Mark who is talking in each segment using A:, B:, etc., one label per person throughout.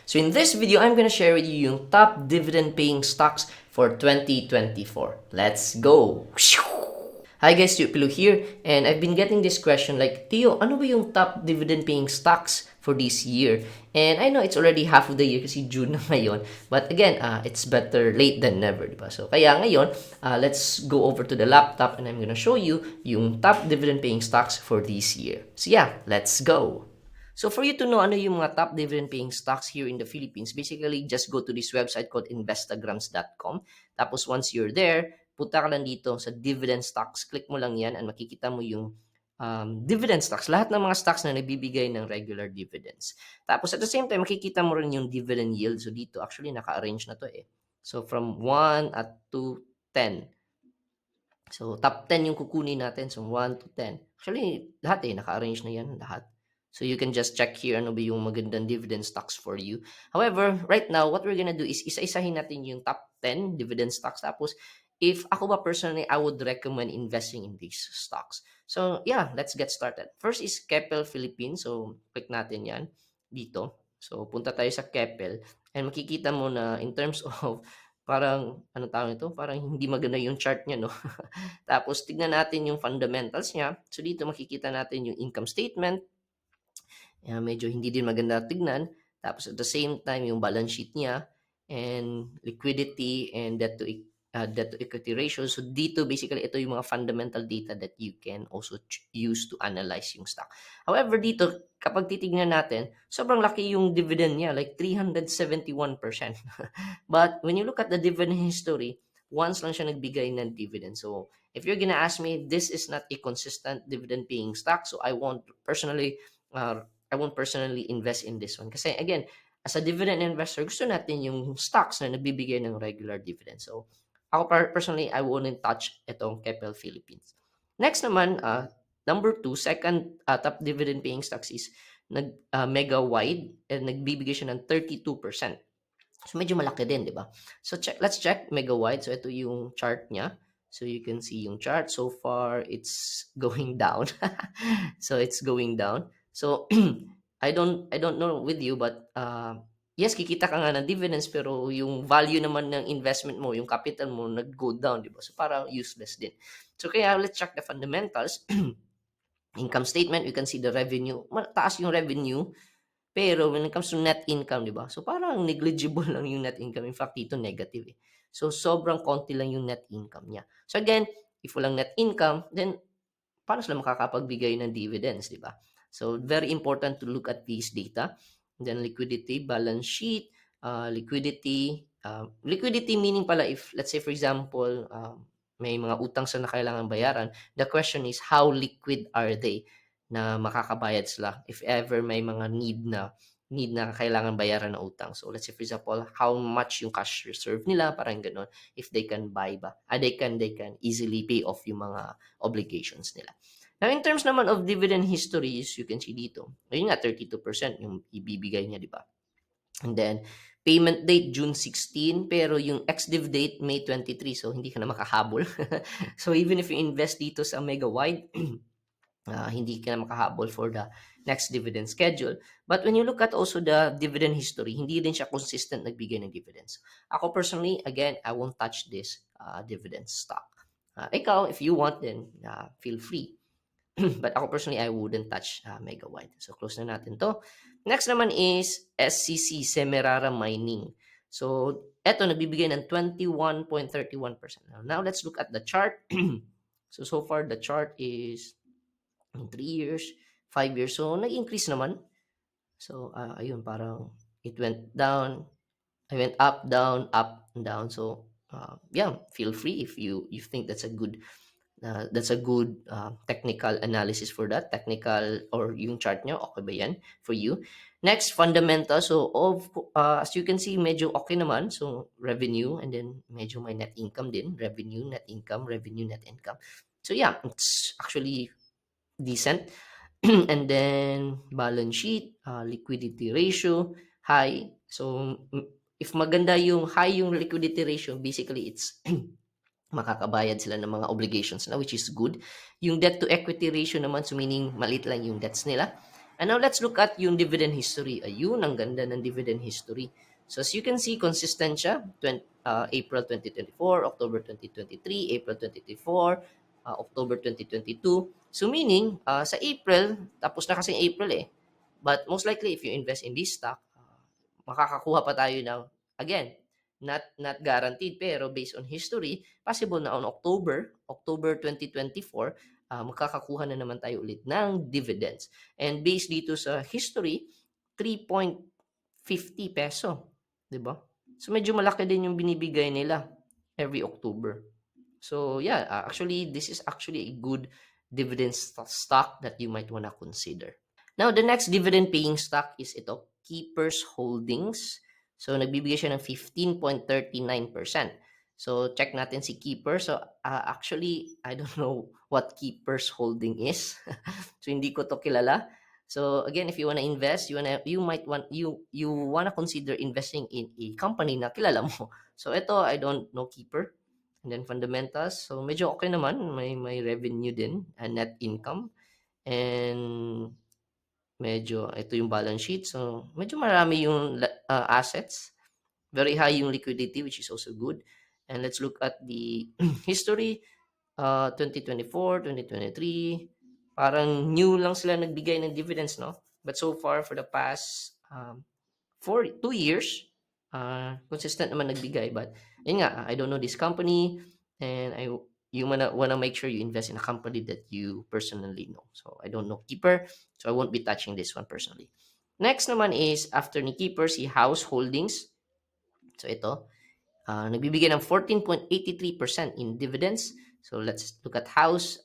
A: So in this video, I'm gonna share with you yung top dividend paying stocks for 2024. Let's go! Hi guys, Tio Pilu here, and I've been getting this question like, Tio, ano ba yung top dividend paying stocks for this year? And I know it's already half of the year kasi June na ngayon, but again, it's better late than never, diba? So kaya ngayon, let's go over to the laptop and I'm gonna show you yung top dividend paying stocks for this year. So yeah, let's go! So for you to know ano yung mga top dividend paying stocks here in the Philippines, basically just go to this website called investagrams.com. Tapos once you're there, punta ka lang dito sa dividend stocks. Click mo lang yan and makikita mo yung dividend stocks. Lahat ng mga stocks na nagbibigay ng regular dividends. Tapos at the same time, makikita mo rin yung dividend yield. So dito, actually naka-arrange na to eh. So from 1 at to 10. So top 10 yung kukunin natin. So 1 to 10. Actually, lahat eh, naka-arrange na yan, lahat. So you can just check here ano ba yung magandang dividend stocks for you. However, right now, what we're gonna do is isa-isahin natin yung top 10 dividend stocks. Tapos, if ako ba personally, I would recommend investing in these stocks. So yeah, let's get started. First is Keppel Philippines. So click natin yan dito. So punta tayo sa Keppel and makikita mo na in terms of parang ano tawag ito, parang hindi maganda yung chart niya, no? Tapos tignan natin yung fundamentals niya. So dito makikita natin yung income statement, medyo hindi din maganda tignan. Tapos at the same time, yung balance sheet niya and liquidity and debt to equity ratio. So dito basically ito yung mga fundamental data that you can also use to analyze yung stock. However dito, kapag titignan natin, sobrang laki yung dividend niya, like 371%. But when you look at the dividend history, once lang siya nagbigay ng dividend. So if you're gonna ask me, this is not a consistent dividend paying stock. So I won't personally invest in this one. Kasi again, as a dividend investor, gusto natin yung stocks na nagbibigay ng regular dividend. So, ako personally, I wouldn't touch itong Keppel Philippines. Next naman, number 2, second top dividend paying stocks is Mega Wide and nagbibigay siya ng 32%. So, medyo malaki din, di ba? So, let's check Mega Wide. So, ito yung chart niya. So, you can see yung chart. So far, it's going down. So, it's going down. So, I don't know with you, but yes, kikita ka nga ng dividends, pero yung value naman ng investment mo, yung capital mo, nag-go down, di ba? So, parang useless din. So, kaya let's check the fundamentals. Income statement, you can see the revenue. Mataas yung revenue, pero when it comes to net income, di ba? So, parang negligible lang yung net income. In fact, dito negative eh. So, sobrang konti lang yung net income niya. So, again, if walang net income, then paano sila makakapagbigay ng dividends, di ba? So, very important to look at these data. And then, liquidity, balance sheet, liquidity. Liquidity meaning pala if, let's say for example, may mga utang sa na kailangan bayaran, the question is how liquid are they na makakabayad sila if ever may mga need na kailangan bayaran na utang. So let's say for example, how much yung cash reserve nila, parang gano'n, if they can buy ba. They can easily pay off yung mga obligations nila. Now, in terms naman of dividend histories, you can see dito, ayun nga, 32% yung ibibigay niya, di ba? And then, payment date, June 16, pero yung ex-div date, May 23, so hindi ka na makahabol. So, even if you invest dito sa Mega Wide, hindi ka na makahabol for the next dividend schedule. But when you look at also the dividend history, hindi din siya consistent nagbigay ng dividends. Ako personally, again, I won't touch this dividend stock. Ikaw, if you want, then feel free. But ako personally, I wouldn't touch Mega Wide. So, close na natin to. Next naman is SCC, Semirara Mining. So, eto, nagbibigay ng 21.31%. Now, let's look at the chart. So far, the chart is in 3 years, 5 years. So, nag-increase naman. So, ayun, parang it went down. I went up, up, and down. So, yeah, feel free if you think that's a good technical analysis for that. Technical or yung chart nyo, okay ba yan for you? Next, fundamental. So, as you can see, medyo okay naman. So, revenue and then medyo may net income din. Revenue, net income, revenue, net income. So, yeah, it's actually decent. And then, balance sheet, liquidity ratio, high. So, if maganda yung high yung liquidity ratio, basically it's makakabayad sila ng mga obligations na, which is good. Yung debt to equity ratio naman, so meaning maliit lang yung debts nila. And now let's look at yung dividend history. Ayun, ang ganda ng dividend history. So as you can see, consistent siya. April 2024, October 2023, April 2024, October 2022. So meaning, sa April, tapos na kasi April eh. But most likely, if you invest in this stock, makakakuha pa tayo ng, again, not guaranteed, pero based on history, possible na on October 2024, magkakakuha na naman tayo ulit ng dividends. And based dito sa history, 3.50 peso. Diba? So medyo malaki din yung binibigay nila every October. So yeah, actually, this is actually a good dividend stock that you might wanna consider. Now, the next dividend paying stock is ito, Keepers Holdings. So, nagbibigay siya ng 15.39%. So, check natin si Keeper. So, actually, I don't know what Keepers Holding is. So, hindi ko to kilala. So, again, if you wanna invest, you wanna consider investing in a company na kilala mo. So, ito, I don't know Keeper. And then fundamentals. So, medyo okay naman. May revenue din and net income. And medyo ito yung balance sheet. So, medyo marami yung assets. Very high yung liquidity, which is also good. And let's look at the history. 2024, 2023. Parang new lang sila nagbigay ng dividends, no? But so far, for the past 2 years, consistent naman nagbigay. But, yun nga, I don't know this company. And you wanna make sure you invest in a company that you personally know. So I don't know Keeper, so I won't be touching this one personally. Next naman is after ni Keeper, si House Holdings. So ito, nagbibigay ng 14.83% in dividends. So let's look at House.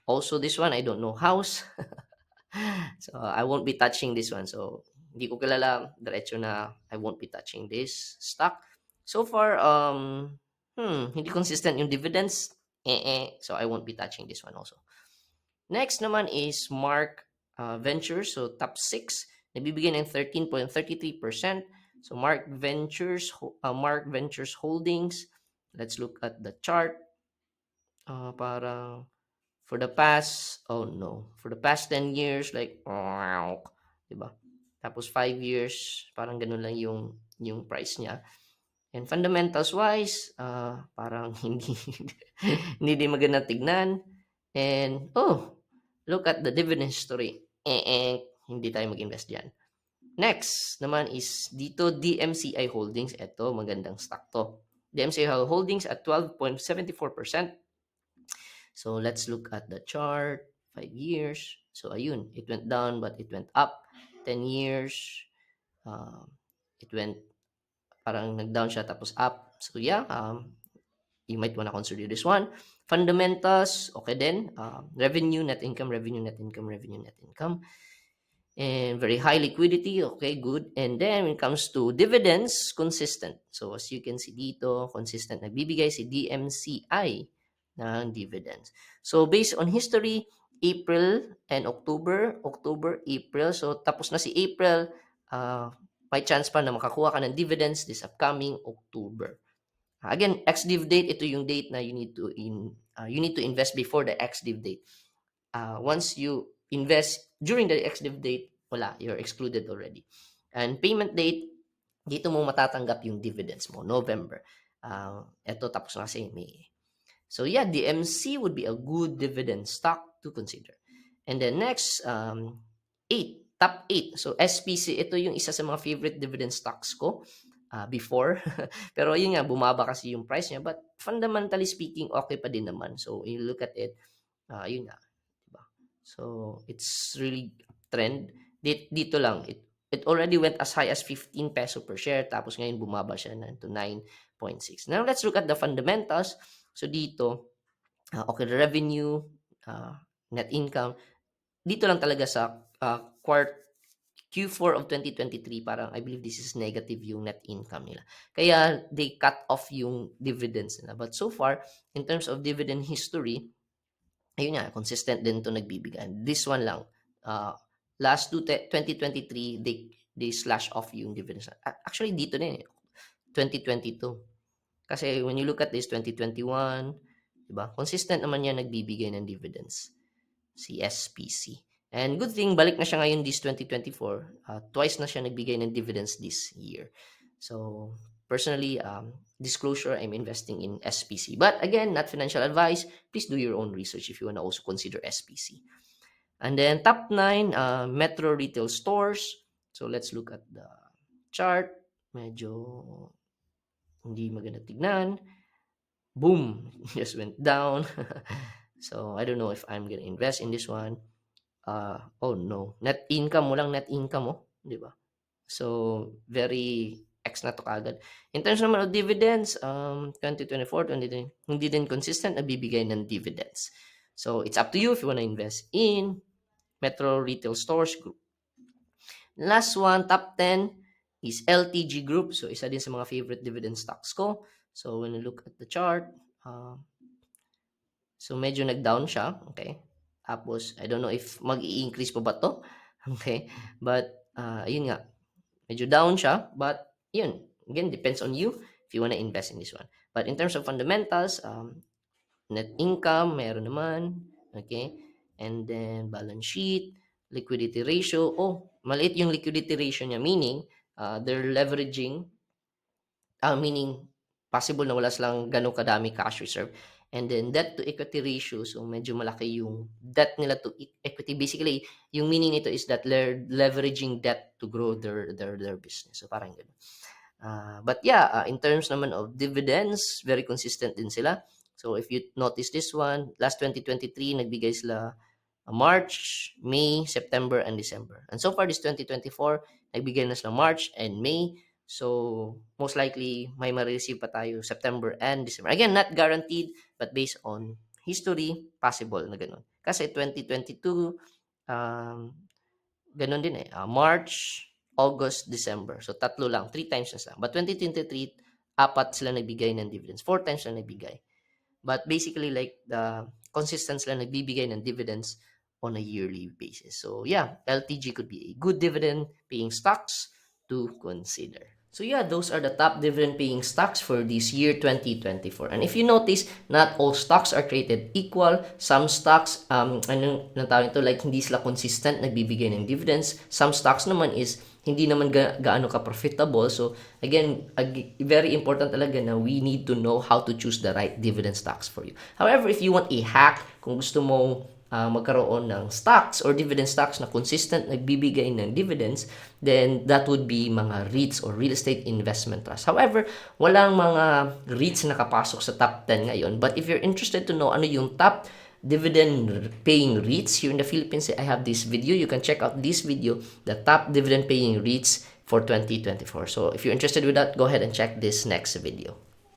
A: Also this one, I don't know House. So I won't be touching this one. So hindi ko kilala, diretso na I won't be touching this stock. So far, hindi consistent yung dividends. So I won't be touching this one also. Next naman is Mark Ventures. So top 6, nabibigyan ng 13.33%. So Mark Ventures Holdings. Let's look at the chart. Parang for the past 10 years, like, diba? Tapos 5 years, parang ganun lang yung price niya. And fundamentals wise, parang hindi din maganda tignan. And, look at the dividend history. Hindi tayo mag-invest dyan. Next naman is dito, DMCI Holdings. Ito, magandang stock to. DMCI Holdings at 12.74%. So, let's look at the chart. 5 years. So, ayun, it went down but it went up. 10 years, it went, parang nag-down siya tapos up. So, yeah, you might want to consider this one. Fundamentals, okay din. Revenue, net income, revenue, net income, revenue, net income. And very high liquidity, okay, good. And then when it comes to dividends, consistent. So as you can see dito, consistent nagbibigay si DMCI ng dividends. So based on history, April and October, April. So tapos na si April, may chance pa na makakuha ka ng dividends this upcoming October. Again, ex-div date, ito yung date na you need to invest before the ex-div date. Once you invest during the ex-div date, wala, you're excluded already. And payment date, dito mo matatanggap yung dividends mo, November. Ito tapos na kasi May. So yeah, DMC would be a good dividend stock to consider. And then next, top 8. So SPC, ito yung isa sa mga favorite dividend stocks ko before. Pero yun nga, bumaba kasi yung price niya. But fundamentally speaking, okay pa din naman. So you look at it, yun nga. Diba? So it's really trend. Dito lang, it already went as high as 15 peso per share. Tapos ngayon bumaba siya na to 9.6. Now let's look at the fundamentals. So dito, okay, the revenue, net income. Dito lang talaga sa Q4 of 2023, parang I believe this is negative yung net income nila. Kaya they cut off yung dividends nila. But so far, in terms of dividend history, ayun nga, consistent din to nagbibigay. This one lang, last 2023, they slash off yung dividends. Actually, dito din 2022. Kasi when you look at this, 2021, diba? Consistent naman yan nagbibigay ng dividends. Si SPC. And good thing, balik na siya ngayon this 2024. Twice na siya nagbigay ng dividends this year. So, personally, disclosure, I'm investing in SPC. But again, not financial advice. Please do your own research if you want to also consider SPC. And then top 9, Metro Retail Stores. So, let's look at the chart. Medyo hindi maganda tignan. Boom! Just went down. So, I don't know if I'm gonna invest in this one. Oh no, net income mo lang, net income mo, di ba? So, very X na to kagad. In terms naman of dividends, 2024, 2020, hindi din consistent na bibigay ng dividends. So, it's up to you if you wanna invest in Metro Retail Stores Group. Last one, top 10 is LTG Group. So, isa din sa mga favorite dividend stocks ko. So, when you look at the chart, so medyo nag-down siya, okay? Tapos, I don't know if mag-i-increase pa ba to. Okay? But, yun nga. Medyo down siya. But, yun. Again, depends on you if you wanna invest in this one. But in terms of fundamentals, net income, meron naman. Okay? And then, balance sheet, liquidity ratio. Oh, maliit yung liquidity ratio niya. Meaning, they're leveraging, meaning, possible na wala silang ganong kadami cash reserve. And then debt to equity ratio, so medyo malaki yung debt nila to equity. Basically, yung meaning nito is that they're leveraging debt to grow their business. So parang gano'n. But yeah, in terms naman of dividends, very consistent din sila. So if you notice this one, last 2023, nagbigay sila March, May, September, and December. And so far, this 2024, nagbigay na sila March and May. So, most likely, may ma-receive pa tayo September and December. Again, not guaranteed, but based on history, possible na ganun. Kasi 2022, ganun din eh. March, August, December. So, tatlo lang. 3 times na sila. But 2023, 4 sila nagbigay ng dividends. 4 times sila nagbigay. But basically, like, the consistent sila nagbibigay ng dividends on a yearly basis. So, yeah, LTG could be a good dividend-paying stocks to consider. So yeah, those are the top dividend-paying stocks for this year 2024. And if you notice, not all stocks are created equal. Some stocks, anong tawag ito, like hindi sila consistent nagbibigay ng dividends. Some stocks naman is hindi naman gaano ka profitable. So again, very important talaga na we need to know how to choose the right dividend stocks for you. However, if you want a hack, kung gusto mo magkaroon ng stocks or dividend stocks na consistent nagbibigay ng dividends, then that would be mga REITs or real estate investment trust. However, walang mga REITs na nakapasok sa top 10 ngayon. But if you're interested to know ano yung top dividend paying REITs here in the Philippines, I have this video. You can check out this video, the top dividend paying REITs for 2024. So if you're interested with that, go ahead and check this next video.